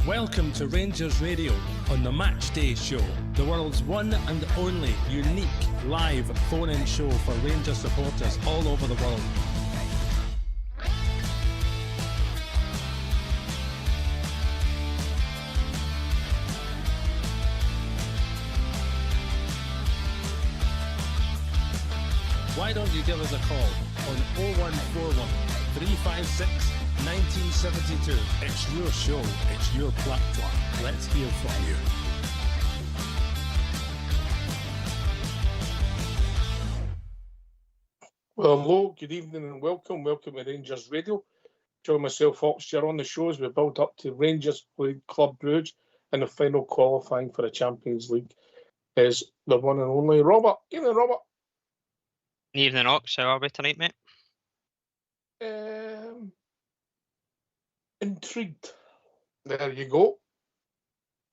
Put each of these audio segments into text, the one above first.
Welcome to Rangers Radio on the Matchday Show, the world's one and only unique live phone-in show for Rangers supporters all over the world. Why don't you give us a call on 0141 356 1972. It's your show, it's your platform. Let's hear from you. Well, hello, good evening and welcome. Welcome to Rangers Radio. Join myself, Fox, you're on the show as we build up to Rangers played Club Brugge in the final qualifying for the Champions League. Is the one and only Robert. Evening, Robert. Evening, Ox. How are we tonight, mate? Intrigued. There you go.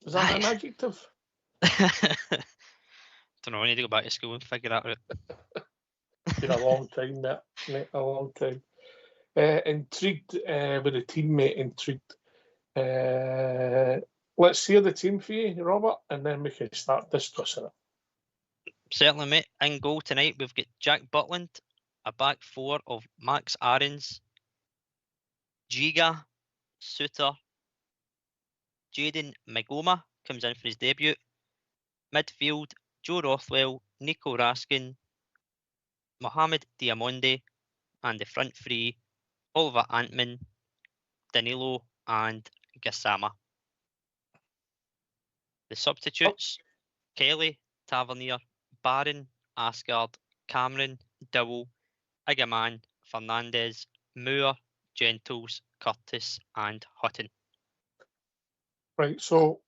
Is that an adjective? Don't know. I need to go back to school and figure that out. Been a long time, mate. A long time. Intrigued with the team, mate. Intrigued. Let's hear the team for you, Robert, and then we can start discussing it. Certainly, mate. In goal tonight, we've got Jack Butland, a back four of Max Aarons, Giga, Suter, Jaden Magoma comes in for his debut. Midfield, Joe Rothwell, Nico Raskin, Mohamed Diamonde, and the front three, Oliver Antman, Danilo, and Gassama. The substitutes, Kelly, Tavernier, Barron, Asgard, Cameron, Dowell, Igaman, Fernandez, Moore, Gentles, Curtis, and Hutton. Right, so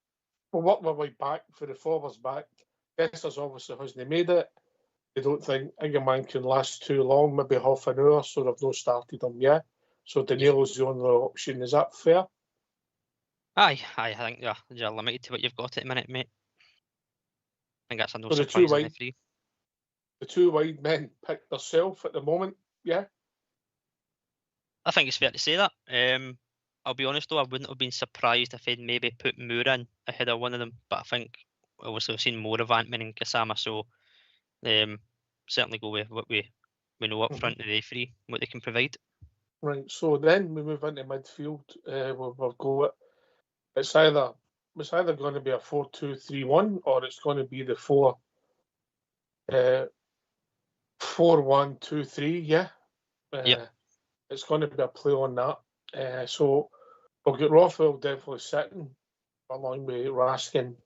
we'll work my way back for the forwards back. Dessers obviously hasn't made it. They don't think Igaman can last too long, maybe half an hour, so they've not started him yet. So Danilo's the only option. Is that fair? Aye, I think you're limited to what you've got at the minute, mate. I think that's a no So surprise in the three. The two wide men pick themselves at the moment, yeah? I think it's fair to say that. I'll be honest though, I wouldn't have been surprised if they'd maybe put Moore in ahead of one of them, but I think obviously we've seen more of Antman and Gassama, so certainly go with what we know up front of the three, what they can provide. Right, so then we move into midfield. We'll go it's either going to be a 4-2-3-1 or it's going to be the 4-1-2-3, yeah? Yep. It's going to be a play on that. So we'll get Rothwell definitely sitting along with Raskin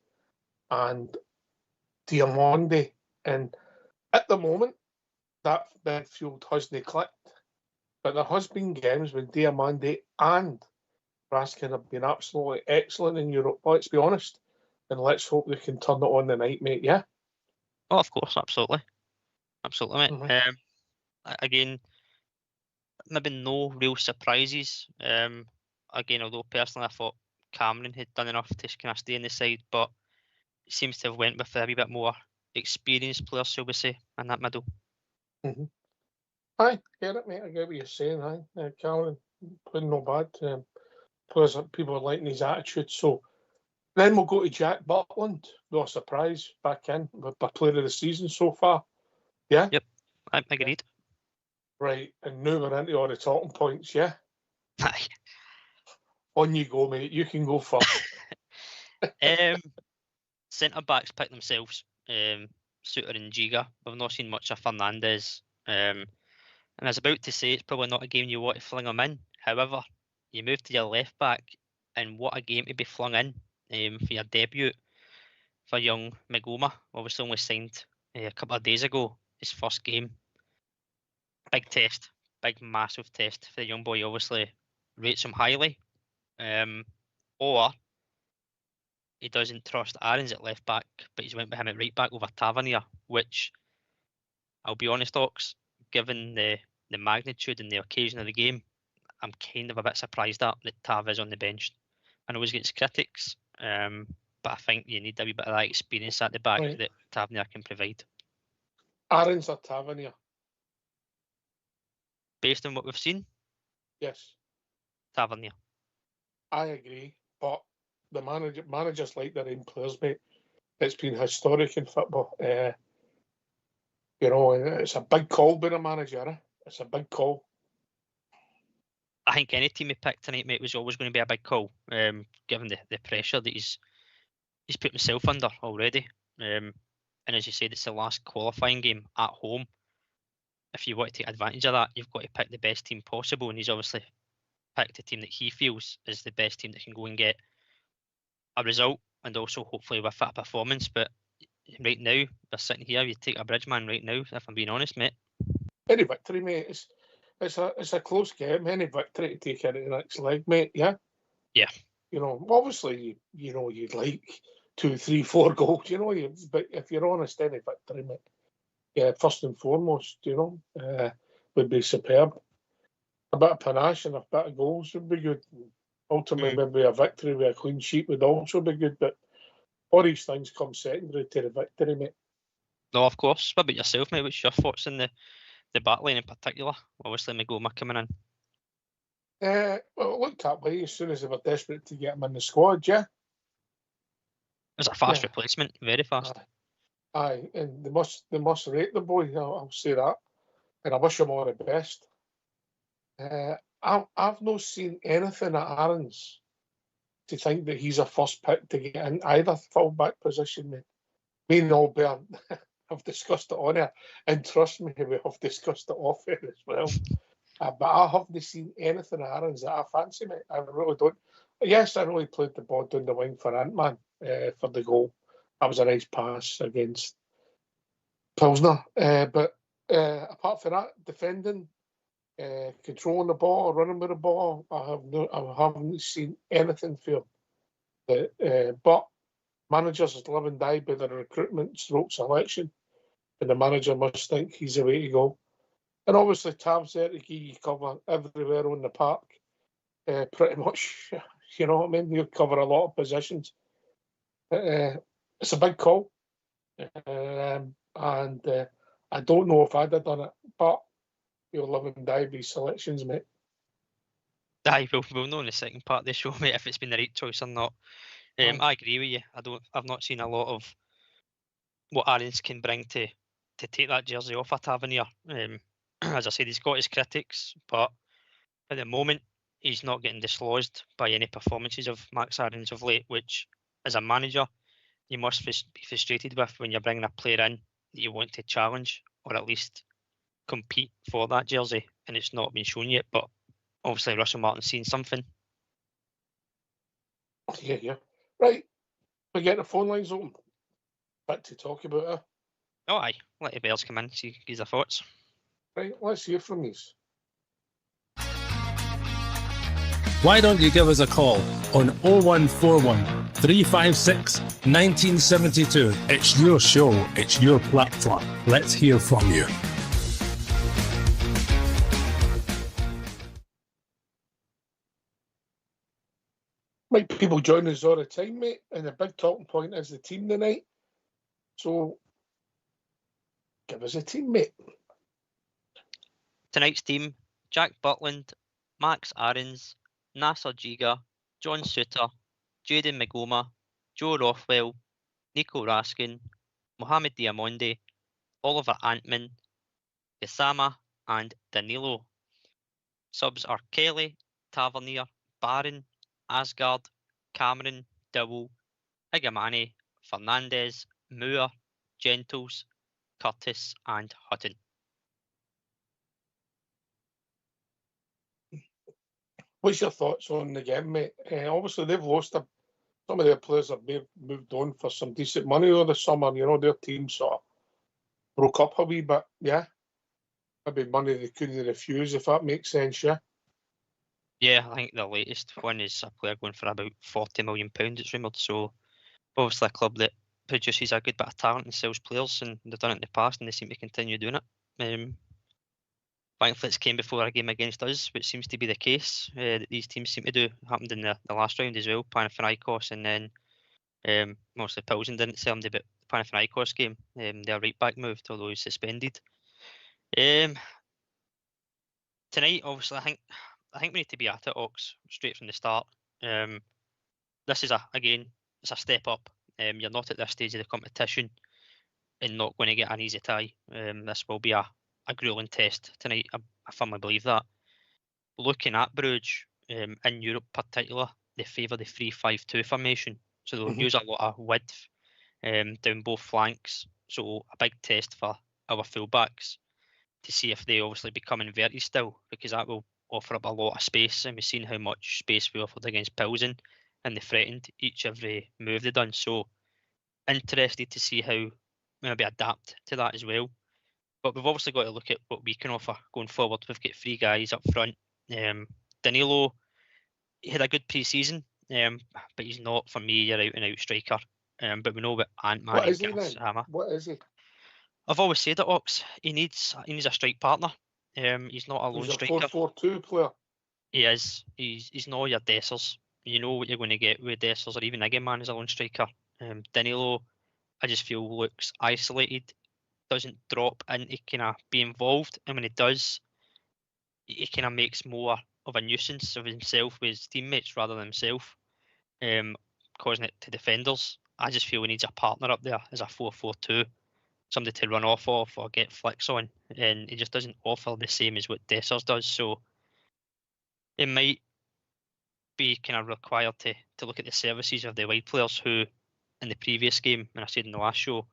and Diamonde. And at the moment, that midfield hasn't clicked. But there has been games when Diamonde and Raskin have been absolutely excellent in Europe. Let's be honest. And let's hope they can turn it on tonight, mate, yeah? Oh, of course, absolutely. Absolutely, mate. Again, maybe no real surprises. Again, although personally I thought Cameron had done enough to kind of stay in the side, but it seems to have went with a wee bit more experienced players, shall we say, in that middle. Aye, get it, mate. I get what you're saying. Aye, Cameron playing no bad. Players, people are liking his attitude. So then we'll go to Jack Butland. No surprise, back in with player of the season so far. Yeah. Yep, I agreed. Right, and now we're into all the talking points. Yeah. Aye. On you go, mate. You can go first. Centre backs pick themselves. Suter and Giga. We've not seen much of Fernandez. And I was about to say it's probably not a game you want to fling him in. However, you move to your left back, and what a game to be flung in for your debut for young Magoma. Obviously only signed a couple of days ago, his first game. Big test, big massive test for the young boy. Obviously rates him highly. Or he doesn't trust Aarons at left back, but he's went with him at right back over Tavernier, which I'll be honest, Ox, given the magnitude and the occasion of the game, I'm kind of a bit surprised that Tav is on the bench. I know he's got his critics, but I think you need a wee bit of that experience at the back that Tavernier can provide. Aarons or Tavernier? Based on what we've seen? Yes. Tavernier. I agree, but the managers like their own players, mate. It's been historic in football. You know, it's a big call being a manager. It's a big call. I think any team he picked tonight, mate, was always going to be a big call, given the pressure that he's put himself under already. And as you said, it's the last qualifying game at home. If you want to take advantage of that, you've got to pick the best team possible, and he's obviously picked a team that he feels is the best team that can go and get a result, and also hopefully with a performance. But right now, we're sitting here, you take a Bridgeman right now, if I'm being honest, mate. Any victory, mate. It's a close game. Any victory to take into the next leg, mate. Yeah. Yeah. You know, obviously, you know, you'd like 2, 3, 4 goals. You know, but if you're honest, any victory, mate. Yeah, first and foremost, you know, would be superb. A bit of panache and a bit of goals would be good. Ultimately, maybe a victory with a clean sheet would also be good. But all these things come secondary to the victory, mate. No, of course. What about yourself, mate? What's your thoughts in the back line in particular? Obviously, Magoma coming in. Well, it looked that way as soon as they were desperate to get him in the squad, yeah. It was a fast replacement, very fast. Aye, and they must rate the boy. I'll say that, and I wish him all the best. I've not seen anything at Aaron's to think that he's a first pick to get in either full-back position, mate. Me and Albert have discussed it on air, and trust me, we have discussed it off air as well. But I haven't seen anything at Aaron's that I fancy, mate. I really don't. Yes, I really played the ball down the wing for Ant-Man for the goal. That was a nice pass against Pilsner. But apart from that, defending, controlling the ball, running with the ball, I haven't seen anything for him. But managers live and die by their recruitment stroke selection, and the manager must think he's the way to go. And obviously, Tav's there to give you cover everywhere on the park, pretty much. You know what I mean? He'll cover a lot of positions. It's a big call, and I don't know if I'd have done it, but you'll live and die by selections, mate. Aye, we'll know in the second part of the show, mate, if it's been the right choice or not. I agree with you. I've not seen a lot of what Aarons can bring to take that jersey off a Tavernier. As I said, he's got his critics, but at the moment, he's not getting dislodged by any performances of Max Aarons of late, which, as a manager, you must be frustrated with when you're bringing a player in that you want to challenge or at least compete for that jersey, and it's not been shown yet. But obviously, Russell Martin's seen something. Yeah. Right. We get the phone lines open. Bit to talk about it. Oh, aye. Let the Bears come in, see their thoughts. Right, let's hear from you. Why don't you give us a call on 0141 356 1972? It's your show, it's your platform. Let's hear from you. Right, people join us all the time, mate, and the big talking point is the team tonight. So, give us a team, mate. Tonight's team: Jack Butland, Max Aarons, Nasser Giga, John Suter, Jaden Magoma, Joe Rothwell, Nico Raskin, Mohamed Diamonde, Oliver Antman, Gassama, and Danilo. Subs are Kelly, Tavernier, Barron, Asgard, Cameron, Dowell, Igamani, Fernandez, Moore, Gentles, Curtis, and Hutton. What's your thoughts on the game, mate? Obviously, they've lost some of their players have moved on for some decent money over the summer. You know, their team sort of broke up a wee bit, yeah? Maybe money they couldn't refuse, if that makes sense, yeah? Yeah, I think the latest one is a player going for about £40 million, it's rumoured. So, obviously, a club that produces a good bit of talent and sells players, and they've done it in the past, and they seem to continue doing it. Thankfully, it came before a game against us, which seems to be the case that these teams seem to do. It happened in the last round as well, Panathinaikos, and then mostly Pilsen didn't sell them the Panathinaikos game. Their right back moved, although he's suspended. Tonight, obviously, I think we need to be at it, Ox, straight from the start. this is it's a step up. You're not at this stage of the competition and not going to get an easy tie. This will be a grueling test tonight. I firmly believe that. Looking at Bruges, in Europe particular, they favour the 3-5-2 formation. So they'll use a lot of width down both flanks. So a big test for our fullbacks to see if they obviously become inverted still, because that will offer up a lot of space. And we've seen how much space we offered against Pilsen, and they threatened every move they done. So interested to see how we maybe adapt to that as well. But we've obviously got to look at what we can offer going forward. We've got 3 guys up front. Danilo, he had a good pre-season, but he's not, for me, your out-and-out striker. But we know what Ant-Man What and is he then? Hammer. What is he? I've always said it, Ox. He needs a strike partner. He's not a lone He's a striker. 4-4-2 player. He is. He's not your Dessers. You know what you're going to get with Dessers, or even Egeman as a lone striker. Danilo, I just feel, looks isolated, doesn't drop in to kind of be involved, and when he does, he kind of makes more of a nuisance of himself with his teammates rather than himself, causing it to defenders. I just feel he needs a partner up there as a 4-4-2, somebody to run off of or get flicks on, and he just doesn't offer the same as what Dessers does. So it might be kind of required to look at the services of the wide players who, in the previous game, and I said in the last show,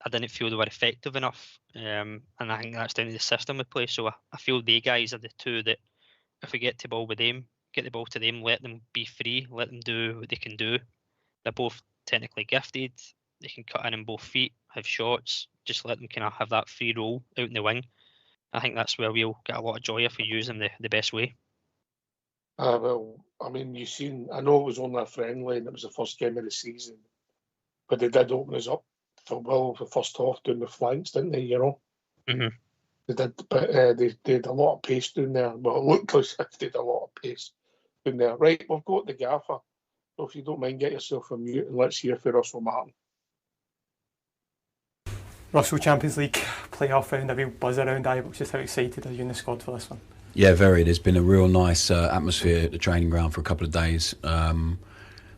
I didn't feel they were effective enough, and I think that's down to the system we play. So I feel they guys are the two that, if we get the ball with them, get the ball to them, let them be free, let them do what they can do. They're both technically gifted. They can cut in both feet, have shots. Just let them kind of have that free roll out in the wing. I think that's where we'll get a lot of joy if we use them the best way. Well, I mean, I know it was only a friendly and it was the first game of the season, but they did open us up for well the first half down the flanks, didn't they? You know, they did, but they had a lot of pace down there. Well, it looked as if they had a lot of pace down there. Right, we've got the gaffer. So if you don't mind, get yourself a mute and let's hear from Russell Martin. Russell, Champions League playoff round, a real buzz around Ibrox. Just how excited are you in the squad for this one? Yeah, very. There's been a real nice atmosphere at the training ground for a couple of days.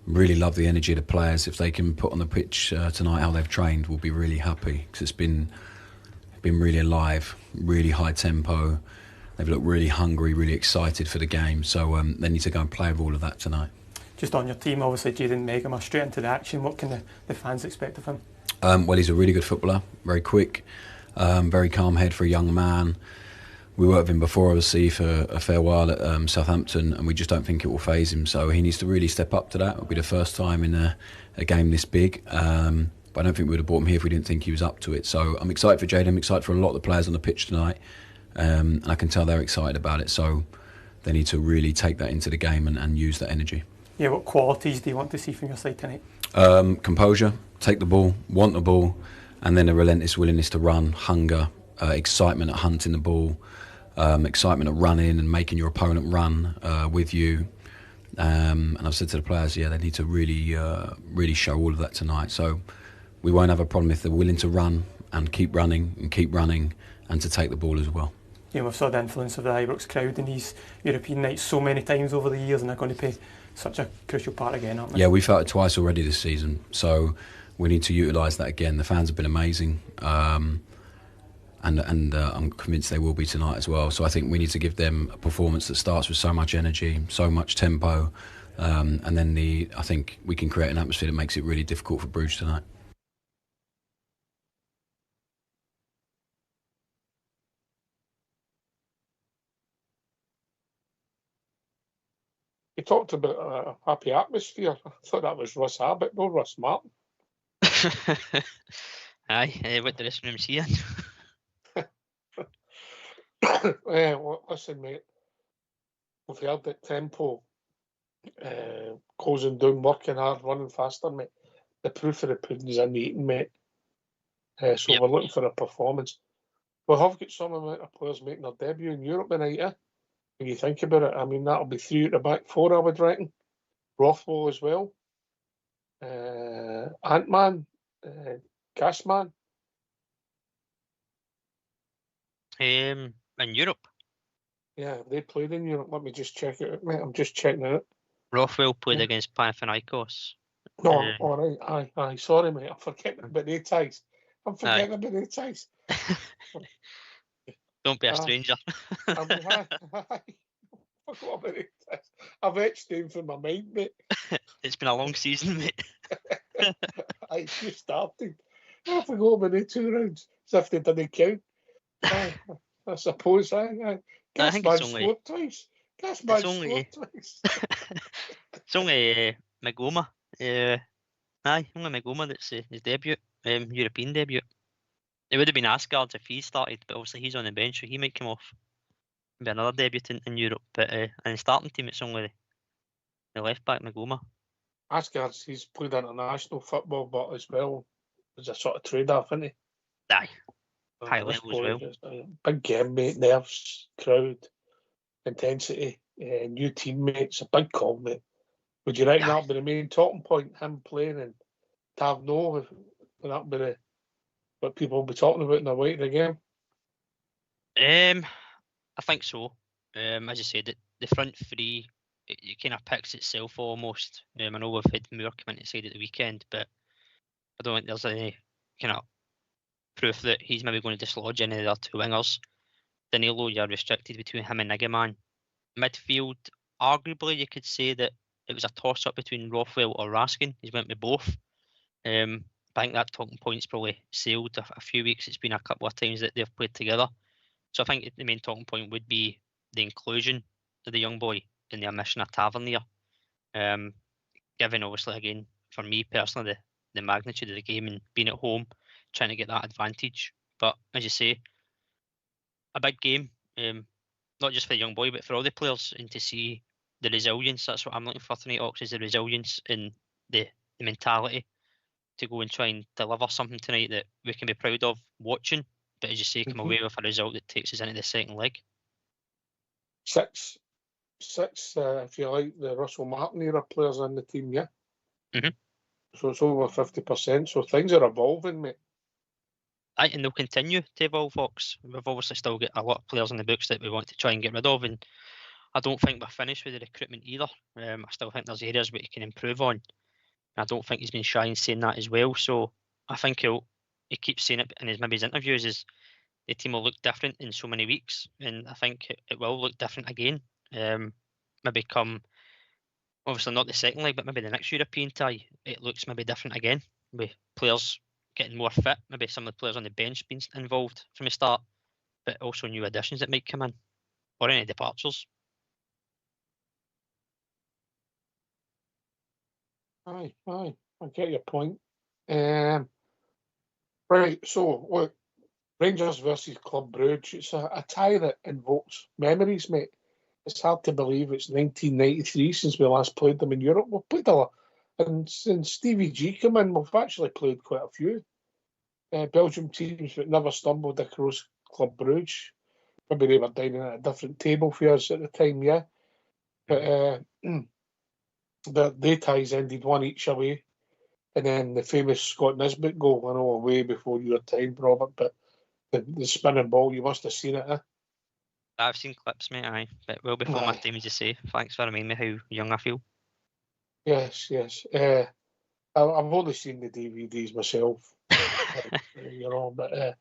Really love the energy of the players. If they can put on the pitch tonight how they've trained, we'll be really happy, because it's been really alive, really high tempo. They've looked really hungry, really excited for the game. So they need to go and play with all of that tonight. Just on your team, obviously, Jaden Megama straight into the action. What can the fans expect of him? Well, he's a really good footballer, very quick, very calm head for a young man. We worked with him before, obviously, for a fair while at Southampton, and we just don't think it will faze him. So he needs to really step up to that. It'll be the first time in a game this big. But I don't think we would have brought him here if we didn't think he was up to it. So I'm excited for Jaden. I'm excited for a lot of the players on the pitch tonight. And I can tell they're excited about it. So they need to really take that into the game and use that energy. Yeah, what qualities do you want to see from your side tonight? Composure, take the ball, want the ball, and then a relentless willingness to run, hunger, excitement at hunting the ball, excitement at running and making your opponent run with you. And I've said to the players, they need to really show all of that tonight. So we won't have a problem if they're willing to run and keep running and to take the ball as well. Yeah, we've saw the influence of the Ibrox crowd in these European nights so many times over the years, and they're going to play such a crucial part again, aren't they? Yeah, we felt it twice already this season, so we need to utilise that again. The fans have been amazing, and I'm convinced they will be tonight as well. So I think we need to give them a performance that starts with so much energy, so much tempo, and then I think we can create an atmosphere that makes it really difficult for Bruges tonight. He talked about a happy atmosphere. I thought that was Russ Abbott, no Russ Martin. Aye, what the rest of them seeing? Well, listen, mate, we've heard that tempo, closing down, working hard, running faster, mate. The proof of the pudding's in the eating, mate. So we're looking for a performance. We have got some amount of players making their debut in Europe tonight, when you think about it. I mean, that'll be 3 at the back 4, I would reckon. Rothwell as well. Ant-Man, Gasman. In Europe? Yeah, they played in Europe. Let me just check it out, mate. I'm just checking it out. Rothwell played against Panathinaikos. No, all right, aye. Sorry, mate. I'm forgetting about the ties. Aye. About the ties. Don't be a stranger. Aye. Forgot about the ties. I've etched them from my mind, mate. It's been a long season, mate. I just started. I forgot about the 2 rounds. As if they didn't count. Aye, I suppose. Aye. I think it's only. Scored twice. Gasman scored twice. It's only Magoma. Aye, only Magoma that's his debut, European debut. It would have been Asgard if he started, but obviously he's on the bench, so he might come off. Be another debutant in Europe, but in the starting team, it's only the left back Magoma. Asgard, he's played international football, but as well as a sort of trade-off, isn't he? Aye, high level as well. Big game, mate. Nerves, crowd, intensity, new teammates. A big call, mate. Would you reckon that'll be the main talking point? Him playing and Tav no, that'll be what people will be talking about in the way of the game. I think so. As you said, the front three, it kind of picks itself almost. I know we've had Moore come into side at the weekend, but I don't think there's any kind of proof that he's maybe going to dislodge any of the other 2 wingers. Danilo, you're restricted between him and Nagaman. Midfield, arguably, you could say that it was a toss-up between Rothwell or Raskin. He's went with both. I think that talking point's probably sailed a few weeks. It's been a couple of times that they've played together. So I think the main talking point would be the inclusion of the young boy in the omission of Tavernier. Given, obviously, again, for me personally, the magnitude of the game and being at home, trying to get that advantage. But as you say, a big game, not just for the young boy, but for all the players, and to see the resilience. That's what I'm looking for tonight, Ox, is the resilience and the mentality to go and try and deliver something tonight that we can be proud of watching. But as you say, come away with a result that takes us into the second leg. Six, if you like, the Russell Martin era players in the team, yeah? So it's over 50%, so things are evolving, mate. Aye, and they'll continue to evolve, Fox. We've obviously still got a lot of players in the books that we want to try and get rid of, and I don't think we're finished with the recruitment either. I still think there's areas we can improve on. I don't think he's been shy in saying that as well, so I think he keeps saying it in his interviews, is the team will look different in so many weeks, and I think it will look different again. Maybe come, obviously not the second leg, but maybe the next European tie, it looks maybe different again, with players getting more fit, maybe some of the players on the bench being involved from the start, but also new additions that might come in, or any departures. Aye, I get your point. Right, so look, Rangers versus Club Brugge. It's a tie that invokes memories, mate. It's hard to believe it's 1993 since we last played them in Europe. We've played a lot, and since Stevie G came in, we've actually played quite a few Belgium teams, but never stumbled across Club Brugge. Maybe they were dining at a different table for us at the time, yeah. But the ties ended one each away, and then the famous Scott Nisbet goal, I know, away before your time, Robert, but the spinning ball, you must have seen it, eh? I've seen clips, mate, aye, but well before my time, as you say. Thanks for reminding me how young I feel. Yes. I've only seen the DVDs myself, you know, but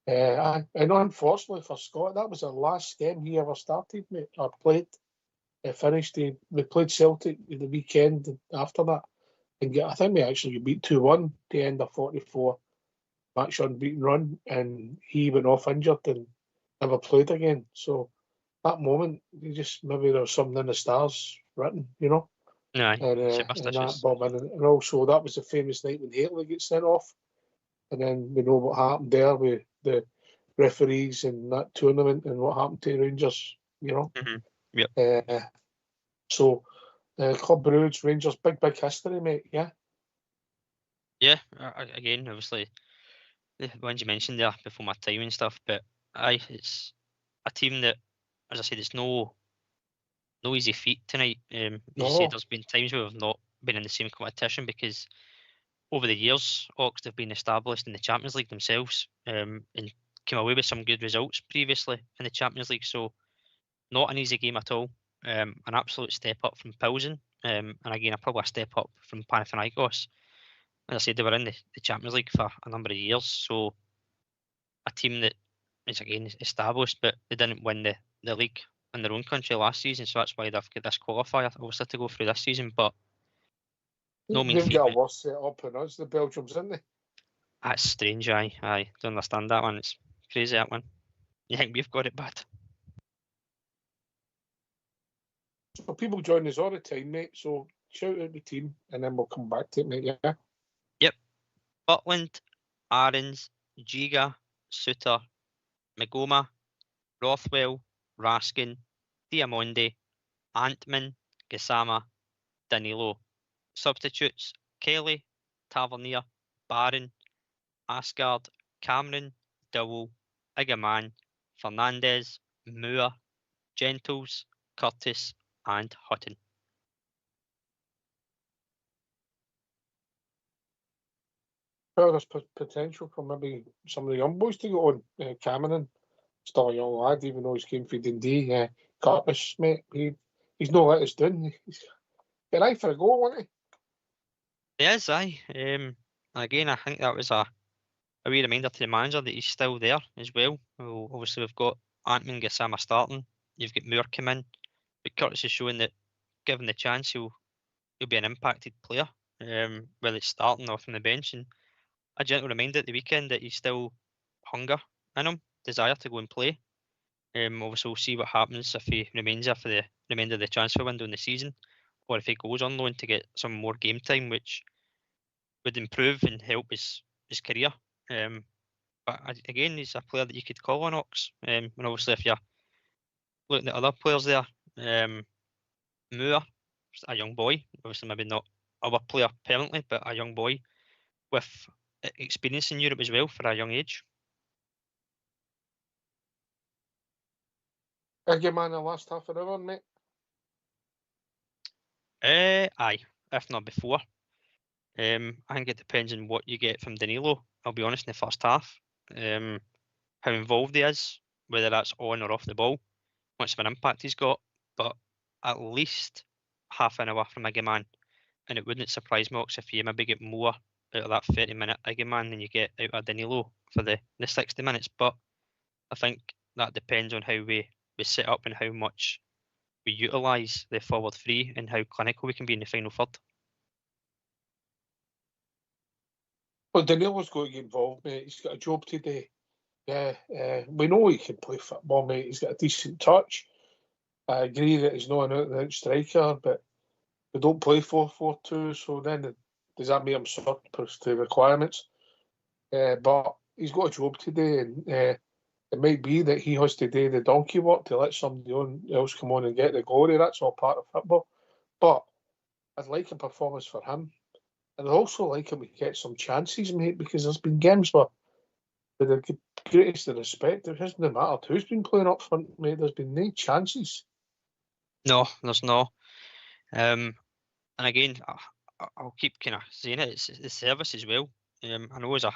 and unfortunately for Scott, that was the last game he ever started, mate, or played. Finished. We played Celtic the weekend after that, and I think we actually beat 2-1 to end a 44-match unbeaten run, and he went off injured and never played again. So that moment, maybe there was something in the stars written, you know. Aye, superstitious. And also that was the famous night when Haley gets sent off, and then we know what happened there with the referees and that tournament and what happened to Rangers, you know. Yep. So Club Brugge, Rangers, big history, mate. Yeah. Yeah. Again, obviously, the ones you mentioned there before my time and stuff, but aye, it's a team that, as I said, it's no easy feat tonight. As you said, there's been times where we've not been in the same competition because over the years, Ox have been established in the Champions League themselves, and came away with some good results previously in the Champions League. So not an easy game at all. An absolute step up from Pilsen, And again, probably a step up from Panathinaikos. As I said, they were in the Champions League for a number of years, so a team that is again established, but they didn't win the league in their own country last season, so that's why they've got this qualifier obviously to go through this season. But no mean They've feat, got a mate. worse set up than us, the Belgians, didn't they? That's strange, aye. Don't understand that one. It's crazy, that one. You think we've got it bad? So people join us all the time, mate. So shout out the team, and then we'll come back to it, mate. Yeah. Yep. Butland, Aarons, Giga, Suter, Magoma, Rothwell, Raskin, Diamonde, Antman, Gassama, Danilo. Substitutes: Kelly, Tavernier, Barron, Asgard, Cameron, Dowell, Igaman, Fernandez, Moore, Gentles, Curtis, and Hutton. Well, there's potential for maybe some of the young boys to go on. Cameron, still a young lad, even though he's came for Dundee. Curtis, mate, he's not let us down. He's got an eye for a goal, wasn't he? He is, aye. Again, I think that was a wee reminder to the manager that he's still there as well. Well, obviously, we've got Antman Gassama starting. You've got Moore come in, but Curtis is showing that, given the chance, he'll be an impacted player, whether it's starting or from the bench. And a gentle reminder at the weekend that he's still hunger in him, desire to go and play. Obviously, we'll see what happens if he remains there for the remainder of the transfer window in the season, or if he goes on loan to get some more game time, which would improve and help his career. But again, he's a player that you could call on, Ox. And obviously, if you're looking at other players there, Moore, a young boy, obviously maybe not our player permanently, but a young boy with experience in Europe as well for a young age. Again, the last half an hour, mate. Aye, if not before. I think it depends on what you get from Danilo. I'll be honest, in the first half, how involved he is, whether that's on or off the ball, much of an impact he's got. But at least half an hour from Igaman, and it wouldn't surprise me if you maybe get more out of that 30-minute Igaman than you get out of Danilo for the 60 minutes. But I think that depends on how we set up and how much we utilise the forward three and how clinical we can be in the final third. Well, Danilo's got to get involved, mate. He's got a job to do. Yeah, we know he can play football, mate. He's got a decent touch. I agree that he's not an out-and-out striker, but we don't play 4-4-2, so then does that make him surplus to requirements? But he's got a job to do, and it might be that he has to do the donkey work to let somebody else come on and get the glory. That's all part of football. But I'd like a performance for him. And I'd also like him to get some chances, mate, because there's been games where, with the greatest of respect, it hasn't mattered who's been playing up front, mate. There's been no chances. No, there's no. And again, I'll keep kind of saying it. It's the service as well. I know as a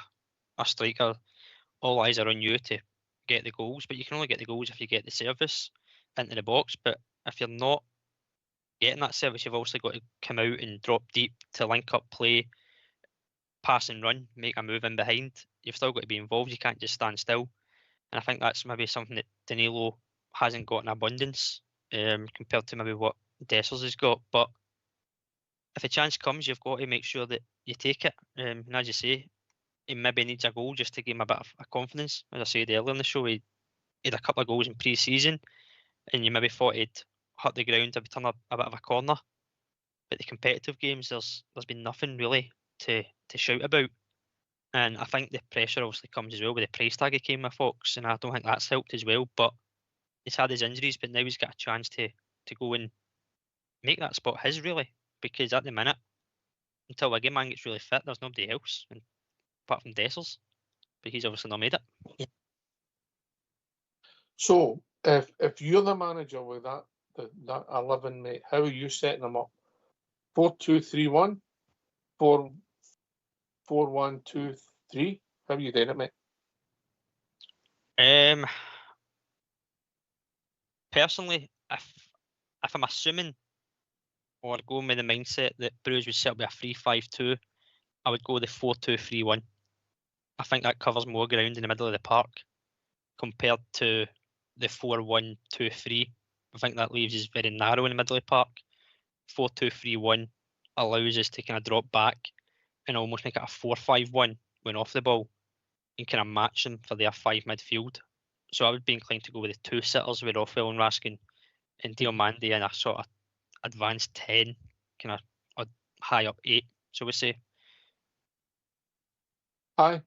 striker, all eyes are on you to get the goals, but you can only get the goals if you get the service into the box. But if you're not getting that service, you've also got to come out and drop deep to link up play, pass and run, make a move in behind. You've still got to be involved. You can't just stand still. And I think that's maybe something that Danilo hasn't got in abundance compared to maybe what Dessers has got. But if a chance comes, you've got to make sure that you take it. And as you say, he maybe needs a goal just to give him a bit of confidence. As I said earlier in the show, he had a couple of goals in pre-season, and you maybe thought he'd hit the ground to turn a bit of a corner. But the competitive games, there's been nothing really to shout about. And I think the pressure obviously comes as well with the price tag he came with, Fox, and I don't think that's helped as well. But he's had his injuries, but now he's got a chance to go and make that spot his, really. Because at the minute, until Wiggman gets really fit, there's nobody else, apart from Dessers. But he's obviously not made it. Yeah. So, if you're the manager with that 11, mate, how are you setting them up? 4-2-3-1? 4-4-1-2-3? How are you doing it, mate? Personally, if I'm assuming or going with the mindset that Bruce would set up with a 3-5-2, I would go the 4-2-3-1. I think that covers more ground in the middle of the park compared to the 4-1-2-3. I think that leaves us very narrow in the middle of the park. 4-2-3-1 allows us to kind of drop back and almost make it a 4-5-1 when off the ball and kind of match them for their 5 midfield. So I would be inclined to go with the 2 sitters with Rothwell and Raskin and Diomande in a sort of advanced 10, kind of high up 8, so we say. Aye,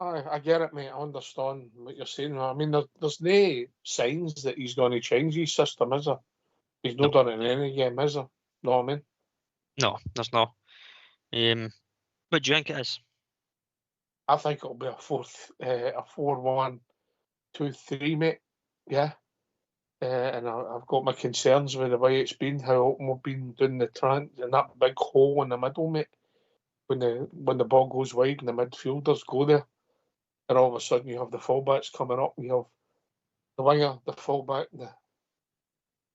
I get it, mate. I understand what you're saying. I mean, there's no signs that he's going to change his system, is there? He's not done it in any game, is there? Know what I mean? No, there's not. What do you think it is? I think it'll be a 4-1-2-3, mate. Yeah. And I've got my concerns with the way it's been, how open we've been doing the trans and that big hole in the middle, mate. When the ball goes wide and the midfielders go there, and all of a sudden you have the fullbacks coming up, and you have the winger, the fullback,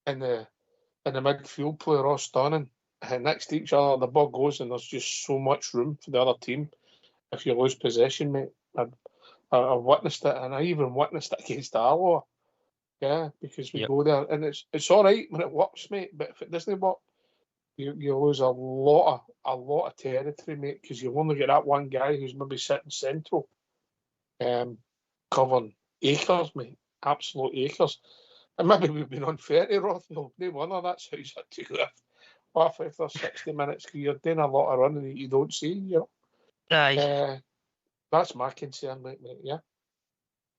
and the midfield player all standing next to each other. The ball goes, and there's just so much room for the other team. If you lose possession, mate, I've witnessed it, and I even witnessed it against Arloa. Yeah, because we go there, and it's all right when it works, mate. But if it doesn't work, you lose a lot of territory, mate. Because you only get that one guy who's maybe sitting central, covering acres, mate, absolute acres. And maybe we've been unfair to Rothwell. No wonder that's how he's had to lift off after 60 minutes. Because you're doing a lot of running that you don't see, you know. Aye. That's my concern, mate. Yeah.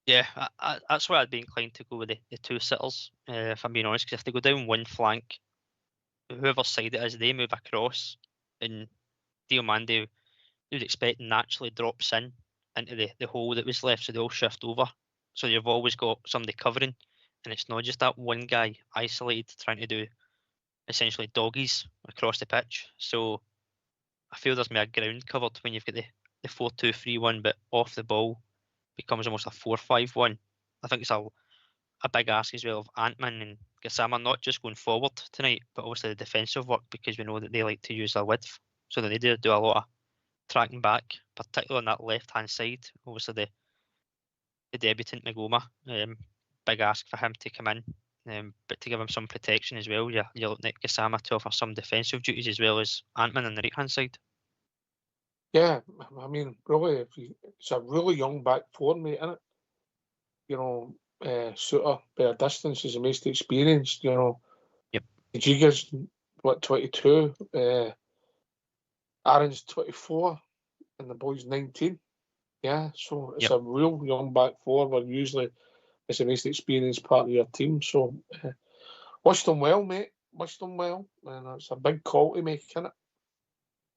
Yeah, that's why I'd be inclined to go with the 2 sitters, if I'm being honest. Because if they go down one flank, whoever side it is, they move across, and Diomande, you would expect, naturally drops into the hole that was left, so they all shift over. So you've always got somebody covering, and it's not just that one guy isolated trying to do essentially doggies across the pitch. So I feel there's more ground covered when you've got the 4-2-3-1, but off the ball becomes almost a 4-5-1. I think it's a big ask as well of Antman and Gassama not just going forward tonight, but obviously the defensive work, because we know that they like to use their width, so that they do a lot of tracking back, particularly on that left hand side. Obviously the debutant Magoma, big ask for him to come in, but to give him some protection as well. You're looking at Gassama to offer some defensive duties as well as Antman on the right hand side. Yeah, I mean, really, it's a really young back four, mate, isn't it? You know, Suter, by a distance, is the most experienced, you know. Yep. Jiga's, 22? Aaron's 24, and the boy's 19. Yeah, so it's a real young back four, but usually it's the most experienced part of your team. So, wish them well, mate. Wish them well. And it's a big call to make, isn't it?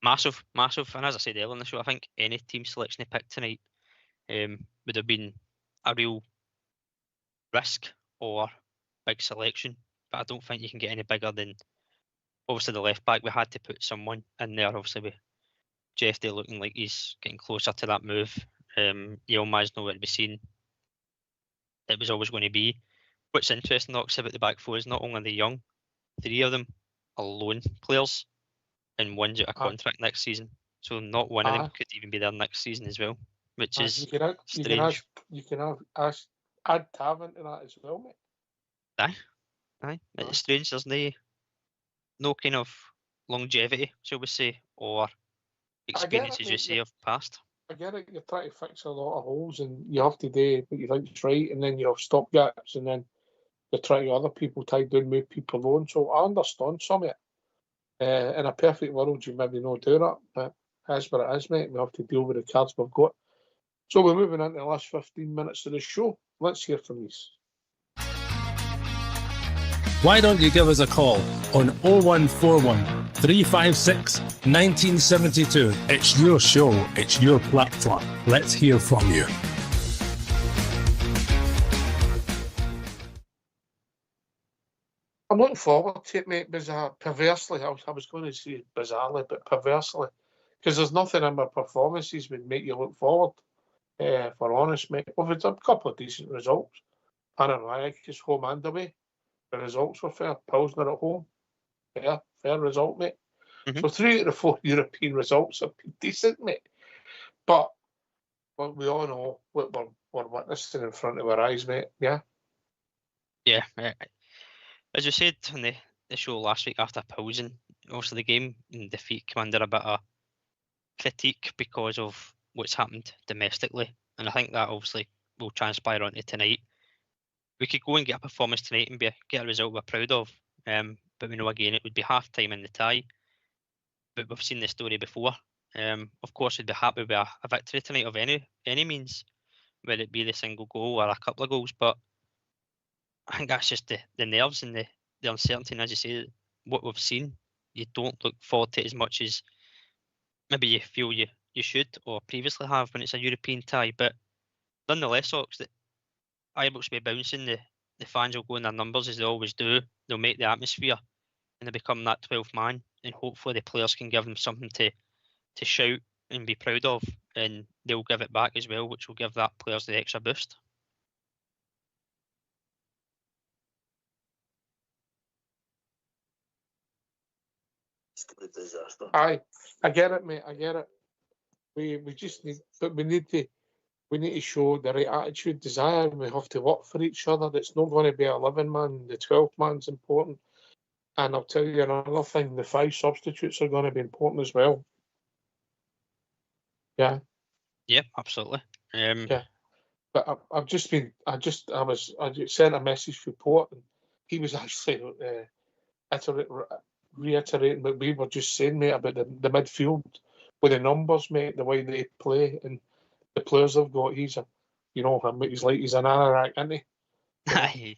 Massive. And as I said earlier in the show, I think any team selection they picked tonight would have been a real risk or big selection. But I don't think you can get any bigger than, obviously, the left back. We had to put someone in there, obviously, with Jeff Day looking like he's getting closer to that move. Yilmaz nowhere to be seen. It was always going to be. What's interesting, Knox, about the back four is not only are they young, 3 of them are loan players, and one's out of contract next season. So not one of them could even be there next season as well, which is strange. You can add Tav into that as well, mate. Aye. It's strange. There's no kind of longevity, shall we say, or experience, as you say, of past. I get it. You're trying to fix a lot of holes, and you have to do what you think is right, and then you have stopgaps, and then you're trying other people tie down, move people on. So I understand some of it. In a perfect world, you maybe not do that, but that's what it is, mate. We have to deal with the cards we've got. So we're moving into the last 15 minutes of the show. Let's hear from these. Why don't you give us a call on 0141 356 1972? It's your show, it's your platform. Let's hear from you. I'm looking forward to it, mate, perversely. I was going to say bizarrely, but perversely. Because there's nothing in my performances would make you look forward, for honest, mate. We've had a couple of decent results. Panathinaikos home and away. The results were fair. Pilsner at home. fair result, mate. Mhm. So 3 out of the 4 European results have been decent, mate. But we all know what we're witnessing in front of our eyes, mate. Yeah. Yeah, as we said on the show last week after pausing, obviously the game and defeat came under a bit of critique because of what's happened domestically, and I think that obviously will transpire onto tonight. We could go and get a performance tonight and get a result we're proud of, but we know again it would be half time in the tie. But we've seen this story before. Of course, we'd be happy with a victory tonight of any means, whether it be the single goal or a couple of goals. But I think that's just the nerves and the uncertainty. And as you say, what we've seen, you don't look forward to it as much as maybe you feel you should or previously have when it's a European tie. But nonetheless, Ox, that Ibrox will be bouncing. The fans will go in their numbers as they always do. They'll make the atmosphere and they become that 12th man. And hopefully the players can give them something to shout and be proud of. And they'll give it back as well, which will give that players the extra boost. Disaster. Aye, I get it, mate. I get it. We just need, but we need to show the right attitude, desire. We have to work for each other. It's not going to be 11 man. The 12th man's important. And I'll tell you another thing: the 5 substitutes are going to be important as well. Yeah. Yeah, absolutely. Yeah. But I sent a message to Port, and he was actually reiterating what we were just saying, mate, about the midfield with the numbers, mate, the way they play and the players they've got. He's an anorak, isn't he? Aye. He's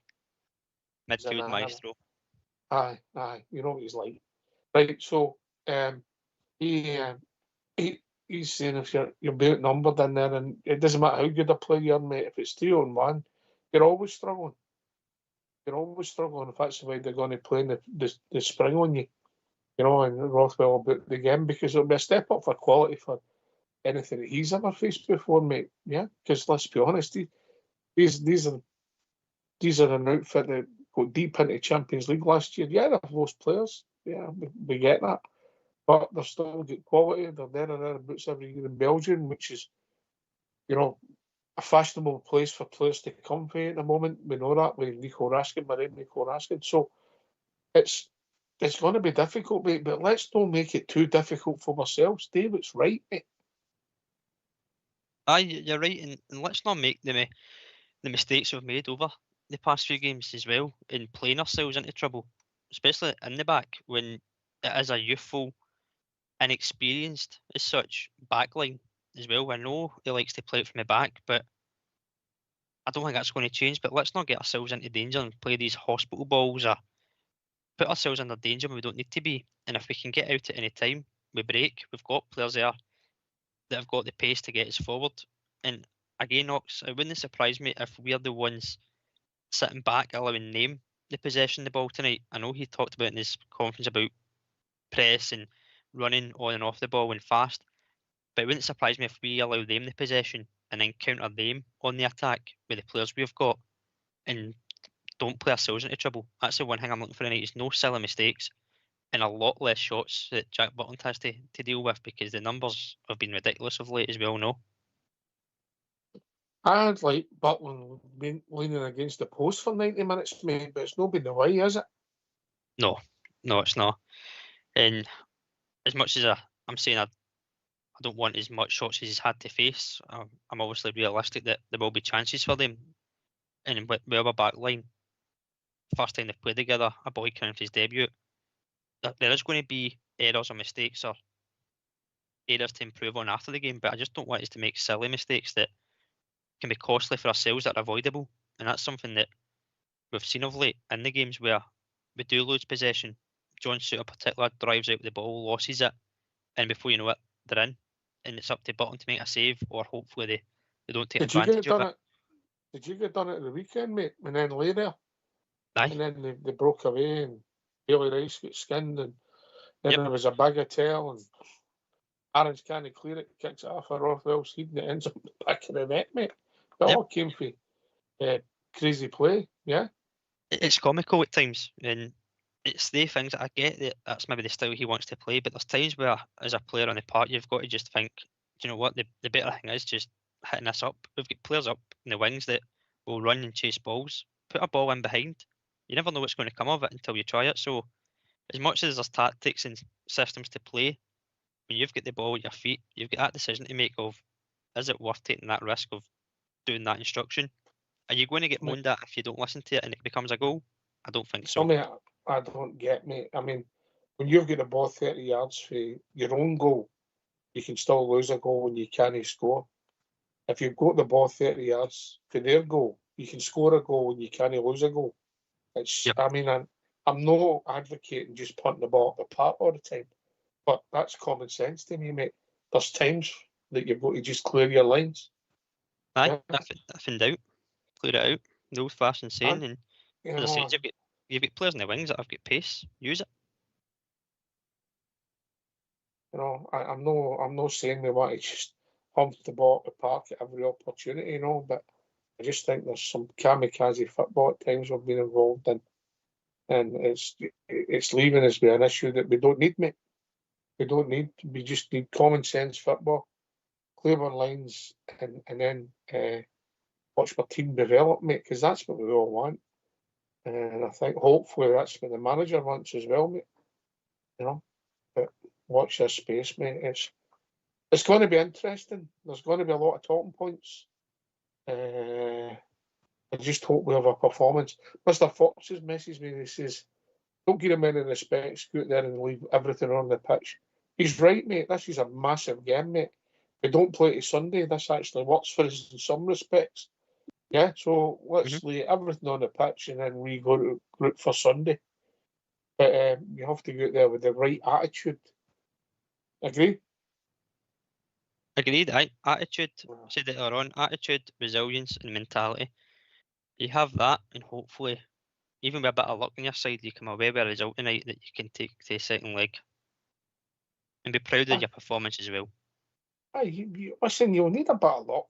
an Midfield anorak. maestro. Aye. You know what he's like, right? So, he's saying if you're being outnumbered in there, and it doesn't matter how good a player you are, mate. If it's 3-on-1, you're always struggling. If that's the way they're going to play in the spring on you, and Rothwell about the game, because it'll be a step up for quality for anything that he's ever faced before, mate. Yeah, because let's be honest, these are an outfit that got deep into Champions League last year. Yeah, they've lost players. Yeah, we get that, but they're still good quality. They're there and thereabouts every year in Belgium, which is, a fashionable place for players to come from at the moment. We know that with Nico Raskin. So it's going to be difficult, mate, but let's not make it too difficult for ourselves. David's right, mate. Aye, you're right, and let's not make the mistakes we've made over the past few games as well in playing ourselves into trouble, especially in the back when it is a youthful, inexperienced as such backline as well. I know he likes to play it from the back, but I don't think that's going to change. But let's not get ourselves into danger and play these hospital balls or put ourselves under danger when we don't need to be. And if we can get out at any time, we break. We've got players there that have got the pace to get us forward. And again, Ox, it wouldn't surprise me if we're the ones sitting back allowing them the possession of the ball tonight. I know he talked about in his conference about press and running on and off the ball and fast, but it wouldn't surprise me if we allow them the possession and then counter them on the attack with the players we've got and don't play ourselves into trouble. That's the one thing I'm looking for tonight, is no silly mistakes and a lot less shots that Jack Butland has to deal with, because the numbers have been ridiculous of late, as we all know. I'd like Butland leaning against the post for 90 minutes, mate, but it's not been the way, is it? No, it's not. And as much as I'm saying I don't want as much shots as he's had to face, I'm obviously realistic that there will be chances for them. And with our back line, first time they've played together, a boy coming for his debut, there is going to be errors or mistakes or areas to improve on after the game, but I just don't want us to make silly mistakes that can be costly for ourselves that are avoidable. And that's something that we've seen of late in the games where we do lose possession. John Suter in particular drives out with the ball, loses it, and before you know it, they're in. And it's up to Button to make a save, or hopefully they don't take advantage of it. Did you get done at the weekend, mate, and then lay there? Aye. And then they broke away and Bailey Rice got skinned, and then there was a bagatelle, and Aaron's can't clear it, kicks it off a Rothwell's head, and it ends up in the back of the net, mate. It all came from crazy play, yeah? It's comical at times, and it's the things that I get that that's maybe the style he wants to play, but there's times where, as a player on the park, you've got to just think, do you know what, the better thing is just hitting this up. We've got players up in the wings that will run and chase balls. Put a ball in behind. You never know what's going to come of it until you try it. So, as much as there's tactics and systems to play, when you've got the ball at your feet, you've got that decision to make of, is it worth taking that risk of doing that instruction? Are you going to get moaned at if you don't listen to it and it becomes a goal? I don't think so. Something I don't get, mate. I mean, when you've got the ball 30 yards for your own goal, you can still lose a goal when you can't score. If you've got the ball 30 yards for their goal, you can score a goal when you can't lose a goal. It's, Yep. I mean, I'm not advocating just punting the ball at the park all the time, but that's common sense to me, mate. There's times that you've got to just clear your lines. Aye, Yeah. if in doubt, clear it out. The old-fashioned saying. And You as I know, said, you've got players in the wings that have got pace. Use it. I'm not saying we want to just pump the ball at the park at every opportunity, but I just think there's some kamikaze football at times we've been involved in, and it's leaving us with an issue that we don't need, mate. We don't need. We just need common sense football, clear our lines, and then watch our team develop, mate. Because that's what we all want, and I think hopefully that's what the manager wants as well, mate. But watch this space, mate. It's going to be interesting. There's going to be a lot of talking points. I just hope we have a performance. Mr. Fox has messaged me and he says, don't give him any respect, go out there and leave everything on the pitch. He's right, mate. This is a massive game, mate. We don't play to Sunday. This actually works for us in some respects. Yeah, so let's lay everything on the pitch and then we go to group for Sunday. But you have to go out there with the right attitude. Agree? Agreed. Attitude. Said it earlier on. Attitude, resilience, and mentality. You have that, and hopefully, even with a bit of luck on your side, you come away with a result tonight that you can take to the second leg, and be proud of your performance as well. Listen, you'll need a bit of luck.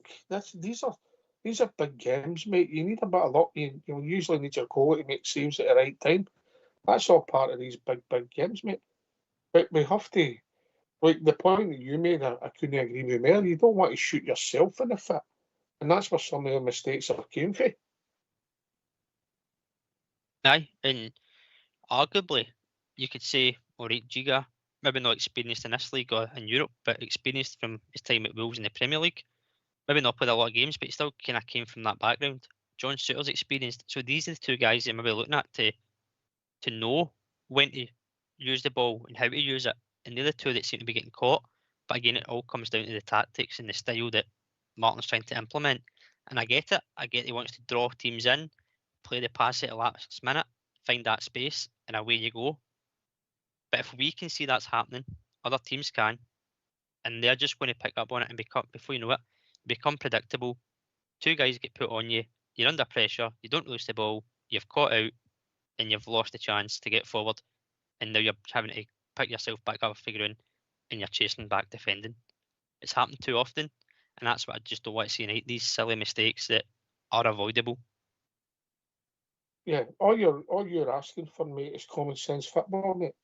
These are big games, mate. You need a bit of luck. You usually need your goal to make saves at the right time. That's all part of these big games, mate. But we have to, like the point that you made, I couldn't agree with more. You don't want to shoot yourself in the foot. And that's where some of the mistakes have came from. Aye, and arguably, you could say, all right, Giga, maybe not experienced in this league or in Europe, but experienced from his time at Wolves in the Premier League. Maybe not played a lot of games, but he still kind of came from that background. John Suter's experienced. So these are the two guys that maybe looking at to know when to use the ball and how to use it. And they're the two that seem to be getting caught. But again, it all comes down to the tactics and the style that Martin's trying to implement. And I get it. I get he wants to draw teams in, play the pass at the last minute, find that space, and away you go. But if we can see that's happening, other teams can, and they're just going to pick up on it and become, before you know it, become predictable. Two guys get put on you, you're under pressure, you don't lose the ball, you've caught out, and you've lost the chance to get forward, and now you're having to pick yourself back up off the ground, and you're chasing back defending. It's happened too often, and that's what I just don't want to see tonight. These silly mistakes that are avoidable. Yeah, all you're asking for, mate, is common sense football, mate.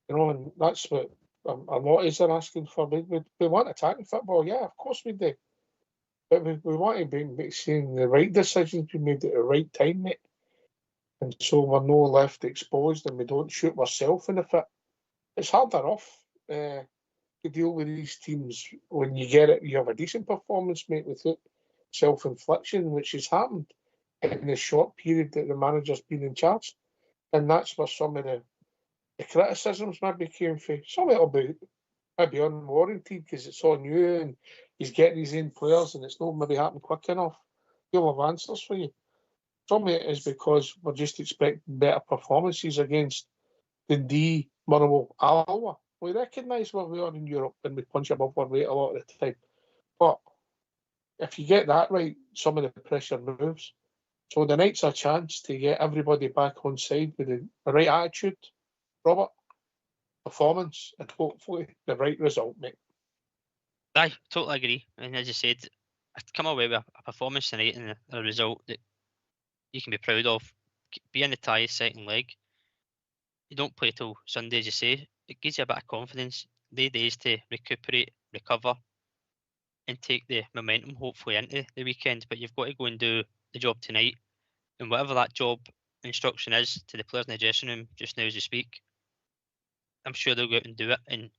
And that's what a lot is asking for. We want attacking football, yeah, of course we do. But we want to be making the right decisions be made at the right time, mate. And so we're no left exposed and we don't shoot ourselves in the foot. It's hard enough to deal with these teams when you get it, you have a decent performance, mate, without self-infliction, which has happened in the short period that the manager's been in charge. And that's where some of the criticisms maybe came from. Some of it will be maybe unwarranted because it's all new and he's getting his own players and it's not maybe happening quick enough. He'll have answers for you. Some of it is because we're just expecting better performances against Dundee, Motherwell, Alloa. We recognise where we are in Europe and we punch above our weight a lot of the time. But if you get that right, some of the pressure moves. So the night's a chance to get everybody back on side with the right attitude, Robert, performance, and hopefully the right result, mate. I totally agree. And as you said, I'd come away with a performance tonight and a result that you can be proud of. Be in the tie second leg. you don't play till Sunday, as you say. It gives you a bit of confidence, the days to recuperate, recover, and take the momentum hopefully into the weekend. But you've got to go and do the job tonight, and whatever that job instruction is to the players in the dressing room just now as you speak, I'm sure they'll go out and do it. And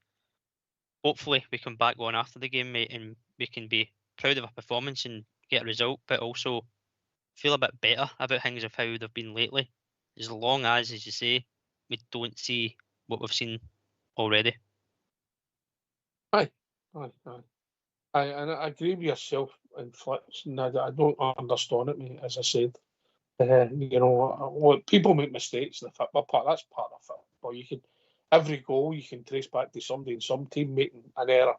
hopefully we come back on after the game, mate, and we can be proud of our performance and get a result, but also feel a bit better about things of how they've been lately. As long as you say, we don't see what we've seen already. Aye. And I agree with yourself in flips, and I don't understand it, mate, as I said. Look, people make mistakes in the football part. That's part of football. Every goal you can trace back to somebody in some team making an error.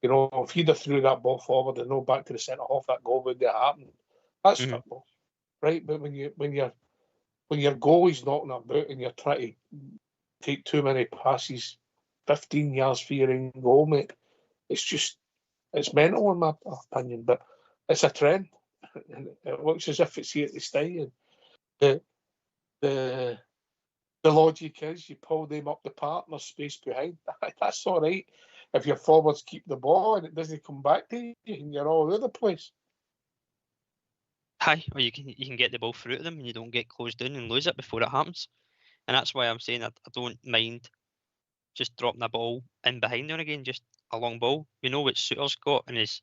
If he'd have threw that ball forward and no back to the centre half, that goal wouldn't have happened. That's football, right? But when your goalie's knocking about and you're trying to take too many passes, 15 yards for your own goal, mate, it's mental in my opinion. But it's a trend. And it looks as if it's here to stay. And the logic is you pull them up the park and there's space behind. That's all right if your forwards keep the ball and it doesn't come back to you and you're all over the place. Aye, or you can get the ball through to them and you don't get closed down and lose it before it happens. And that's why I'm saying I don't mind just dropping the ball in behind them again, just a long ball. We know what Suter's got in his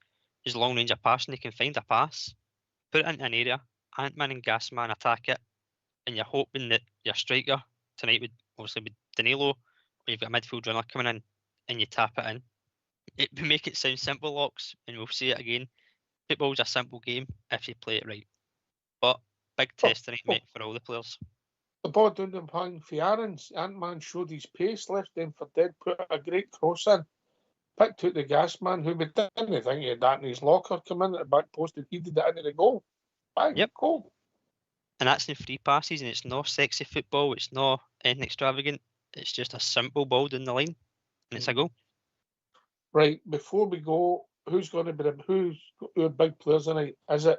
long range of passing. He can find a pass, put it into an area, Ant-Man and Gasman attack it, and you're hoping that your striker tonight would obviously be Danilo, or you've got a midfield runner coming in, and you tap it in. It would make it sound simple, Locks, and we'll see it again. Football's a simple game if you play it right. But big test tonight, mate, for all the players. The ball down the playing for Aaron's. Ant-Man showed his pace, left them for dead, put a great cross in. Picked out the Gasman, who we didn't think he had that in his locker, come in at the back post and he did it into the goal. Bang, goal. And that's in free passes, and it's not sexy football, it's not anything extravagant. It's just a simple ball down the line, and it's a goal. Right, before we go, who's your big players tonight? Is it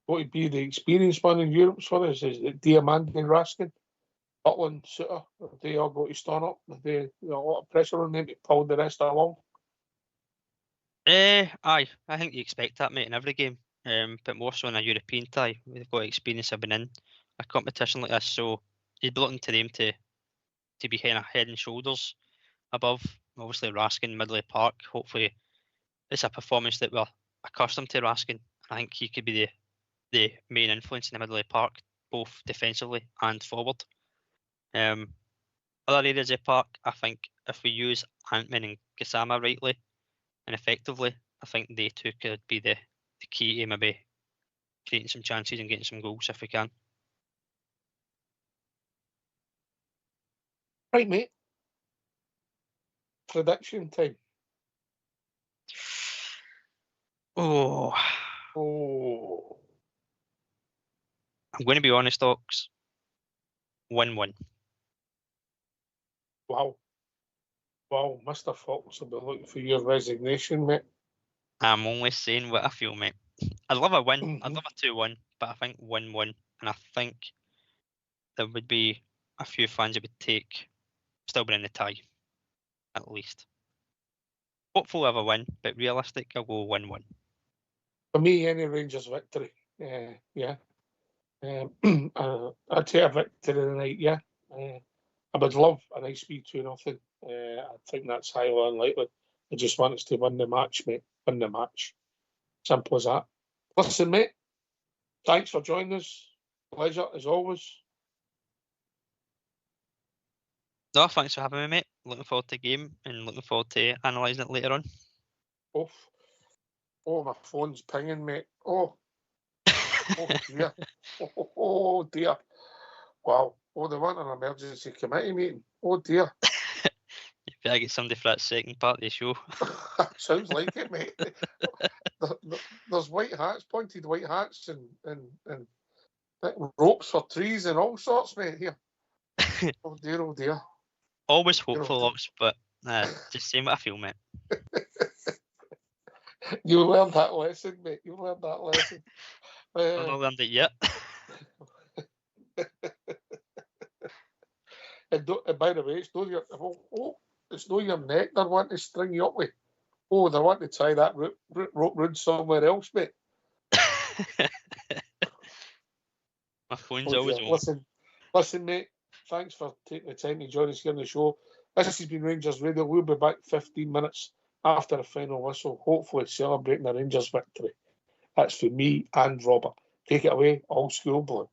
going to be the experienced one in Europe for us? Is it Diamante and Raskin, Butland, Suter? Are they all going to stand up? Are they a lot of pressure on them to pull the rest along? Aye, I think you expect that, mate, in every game. But more so in a European tie. We've got experience of being in a competition like this, so you'd be looking to them to be kind of head and shoulders above, obviously, Raskin, Midley Park. Hopefully, it's a performance that we're accustomed to Raskin. I think he could be the main influence in the Midley Park, both defensively and forward. Other areas of the park, I think if we use Ant-Man and Gassama rightly and effectively, I think they two could be the key to maybe creating some chances and getting some goals if we can. Right, mate. Prediction time. Oh. I'm going to be honest, Ox. 1-1. Wow, Mr. Fox will be looking for your resignation, mate. I'm only saying what I feel, mate. I'd love a win. I'd love a 2-1, but I think 1-1. And I think there would be a few fans that would take still being in the tie, at least. Hopefully we'll have a win, but realistic, I'll go 1-1. For me, any Rangers victory. Yeah. I'd say a victory tonight, yeah. I would love a nice 3-2-0. I think that's highly unlikely. I just want us to win the match, mate. Win the match. Simple as that. Listen, mate, thanks for joining us. Pleasure, as always. No, thanks for having me, mate. Looking forward to the game and looking forward to analysing it later on. Oh, my phone's pinging, mate. Oh dear. Oh dear. Wow. Oh, they want an emergency committee meeting. Oh dear. You better get somebody for that second part of the show. Sounds like it, mate. There's pointed white hats and ropes for trees and all sorts, mate, here. Oh dear. Always hopeful, Ox, but just saying what I feel, mate. You learned that lesson, mate. You learned that lesson. I've not learned it yet. And by the way, it's not your neck they're wanting to string you up with. Oh, they want to tie that rope round somewhere else, mate. My phone's always on. Listen, mate. Thanks for taking the time to join us here on the show. This has been Rangers Radio. We'll be back 15 minutes after the final whistle, hopefully celebrating the Rangers victory. That's for me and Robert. Take it away, All School Blue.